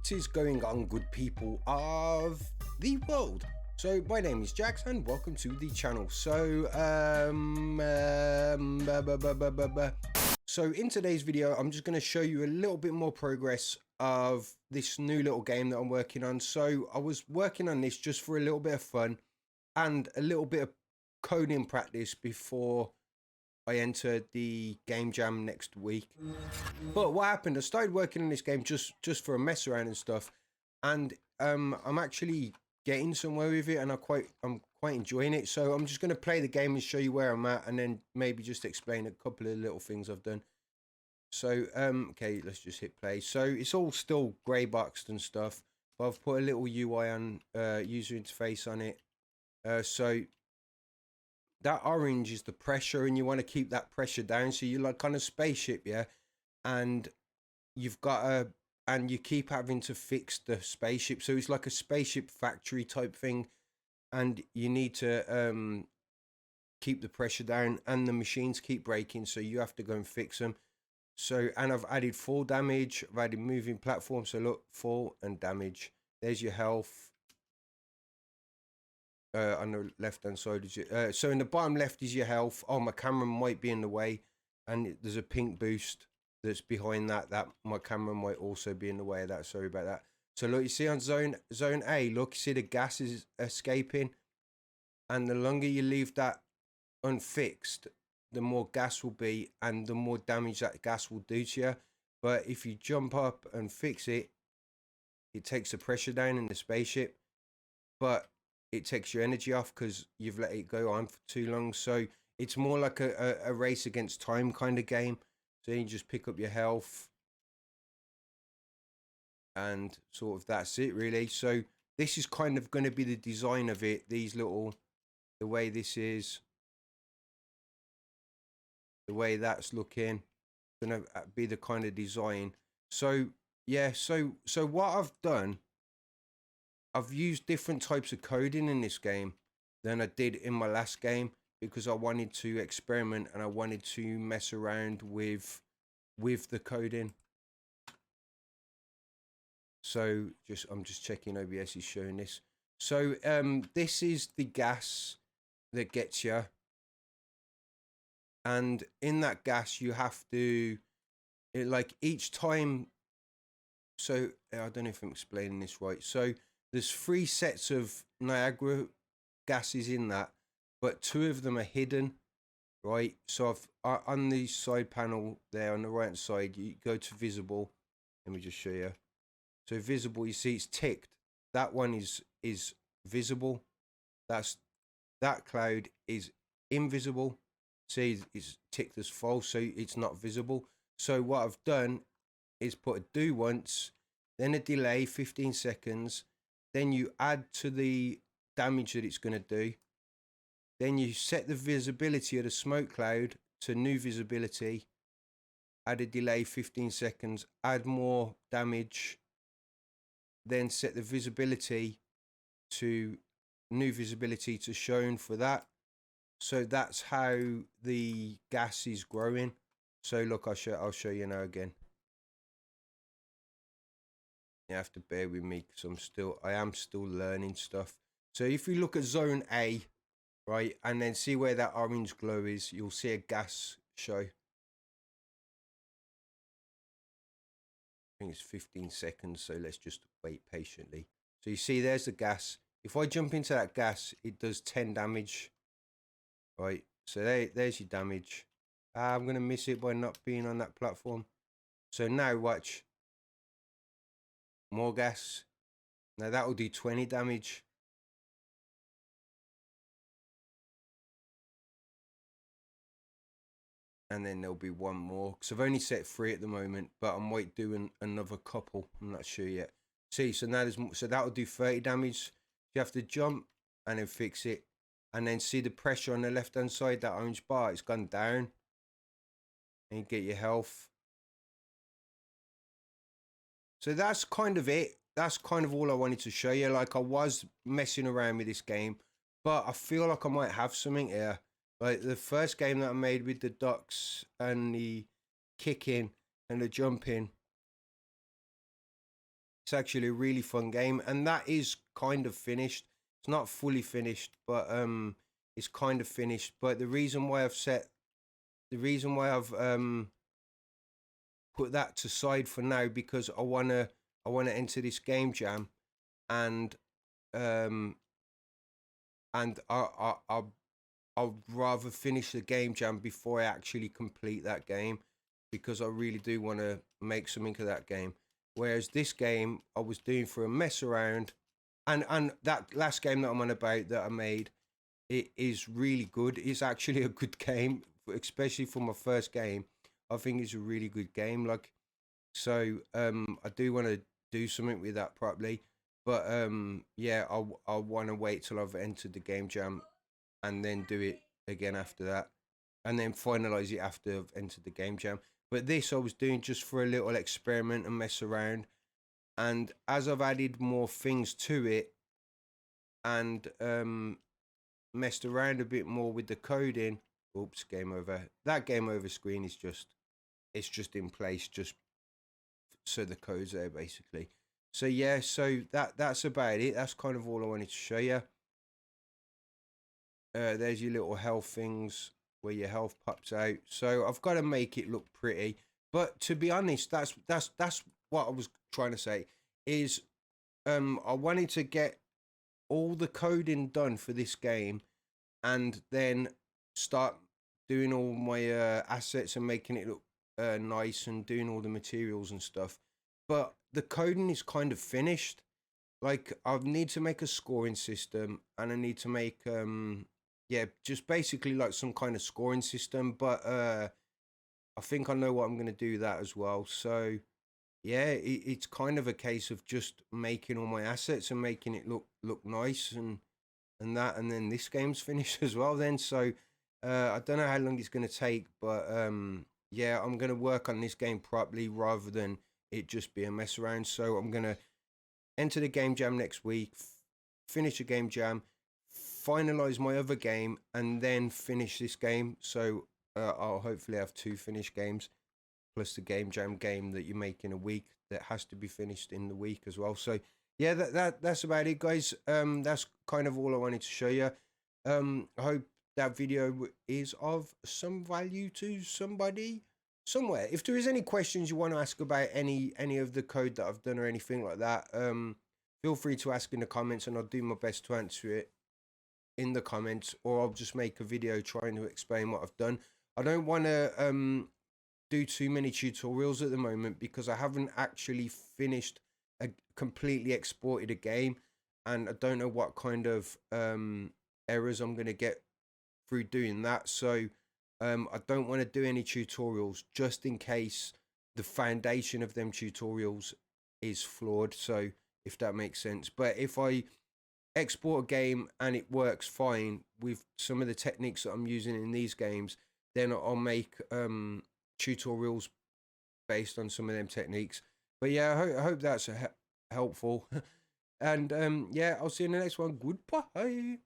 Is going on, good people of the world? So my name is Jax and welcome to the channel. So in today's video I'm just going to show you a little bit more progress of this new little game that I'm working on. So I was working on this just for a little bit of fun and a little bit of coding practice before I entered the game jam next week. But what happened, I started working on this game just for a mess around and stuff, and I'm actually getting somewhere with it, and I'm quite enjoying it. So I'm just going to play the game and show you where I'm at, and then maybe just explain a couple of little things I've done. So okay, let's just hit play. So it's all still grey boxed and stuff, but I've put a little UI on, user interface on it. So that orange is the pressure, and you want to keep that pressure down. So you're like on a spaceship, yeah, and you've got and you keep having to fix the spaceship. So it's like a spaceship factory type thing, and you need to keep the pressure down, and the machines keep breaking, so you have to go and fix them. So, and I've added fall damage, I've added moving platform. So look, fall and damage. There's your health. On the left hand side is your, so in the bottom left is your health. Oh, my camera might be in the way, and there's a pink boost that's behind that my camera might also be in the way of that. Sorry about that. So look, you see on zone A, look, you see the gas is escaping, and the longer you leave that unfixed, the more gas will be and the more damage that gas will do to you. But if you jump up and fix it, it takes the pressure down in the spaceship, but it takes your energy off because you've let it go on for too long. So it's more like a race against time kind of game. So you just pick up your health, and sort of that's it really. So this is kind of going to be the design of it. These little, the way this is, the way that's looking, going to be the kind of design. So yeah, so what I've done, I've used different types of coding in this game than I did in my last game, because I wanted to experiment and I wanted to mess around with the coding. So I'm just checking OBS is showing this. So this is the gas that gets you, and in that gas you have to, like each time. So I don't know if I'm explaining this right. So there's 3 sets of Niagara gases in that, but 2 of them are hidden, right? So I've on the side panel there on the right hand side, you go to visible. Let me just show you. So visible, you see it's ticked. That one is visible. That cloud is invisible. See, it's ticked as false, so it's not visible. So what I've done is put a do once, then a delay 15 seconds. Then you add to the damage that it's going to do. Then you set the visibility of the smoke cloud to new visibility. Add a delay 15 seconds. Add more damage. Then set the visibility to new visibility to shown for that. So that's how the gas is growing. So look, I'll show you now again. You have to bear with me because I am still learning stuff. So if you look at zone A, right, and then see where that orange glow is, you'll see a gas show. I think it's 15 seconds, so let's just wait patiently. So you see there's the gas. If I jump into that gas, it does 10 damage. Right, so there's your damage. I'm going to miss it by not being on that platform. So now watch. More gas. Now that will do 20 damage. And then there'll be one more, because I've only set 3 at the moment, but I might do another couple. I'm not sure yet. See, so now so that'll do 30 damage. You have to jump and then fix it, and then see the pressure on the left hand side, that orange bar, it's gone down, and you get your health. So that's kind of it. That's kind of all I wanted to show you. Like, I was messing around with this game, but I feel like I might have something here. Like the first game that I made with the ducks and the kicking and the jumping, It's actually a really fun game, and that is kind of finished. It's not fully finished, but it's kind of finished. But the reason why I've put that to side for now, because I wanna enter this game jam, and um and I'd rather finish the game jam before I actually complete that game, because I really do want to make something of that game. Whereas this game I was doing for a mess around, and that last game that I'm on about that I made, it is really good. It's actually a good game, especially for my first game. I think it's a really good game. Like, so I do want to do something with that properly, but yeah, I want to wait till I've entered the game jam and then do it again after that, and then finalize it after I've entered the game jam. But this I was doing just for a little experiment and mess around, and as I've added more things to it and messed around a bit more with the coding. Oops, game over. That game over screen is just, it's just in place just so the code's there basically. So yeah, so that's about it. That's kind of all I wanted to show you. There's your little health things where your health pops out. So I've got to make it look pretty. But to be honest, that's what I was trying to say. Is I wanted to get all the coding done for this game, and then start doing all my assets and making it look nice, and doing all the materials and stuff. But the coding is kind of finished. Like, I need to make a scoring system, and I need to make yeah, just basically like some kind of scoring system. But I think I know what I'm going to do that as well. So yeah, it's kind of a case of just making all my assets and making it look nice, and that, and then this game's finished as well then. So I don't know how long it's going to take, but yeah, I'm going to work on this game properly rather than it just be a mess around. So I'm going to enter the game jam next week, finish a game jam, finalize my other game, and then finish this game. So I'll hopefully have 2 finished games, plus the game jam game that you make in a week that has to be finished in the week as well. So yeah, that's about it, guys. That's kind of all I wanted to show you. I hope that video is of some value to somebody somewhere. If there is any questions you want to ask about any of the code that I've done or anything like that, feel free to ask in the comments, and I'll do my best to answer it in the comments, or I'll just make a video trying to explain what I've done. I don't want to do too many tutorials at the moment, because I haven't actually finished completely exported a game, and I don't know what kind of errors I'm going to get through doing that. So I don't want to do any tutorials, just in case the foundation of them tutorials is flawed. So if that makes sense. But if I export a game and it works fine with some of the techniques that I'm using in these games, then I'll make tutorials based on some of them techniques. But yeah, I hope that's helpful. And yeah, I'll see you in the next one. Goodbye.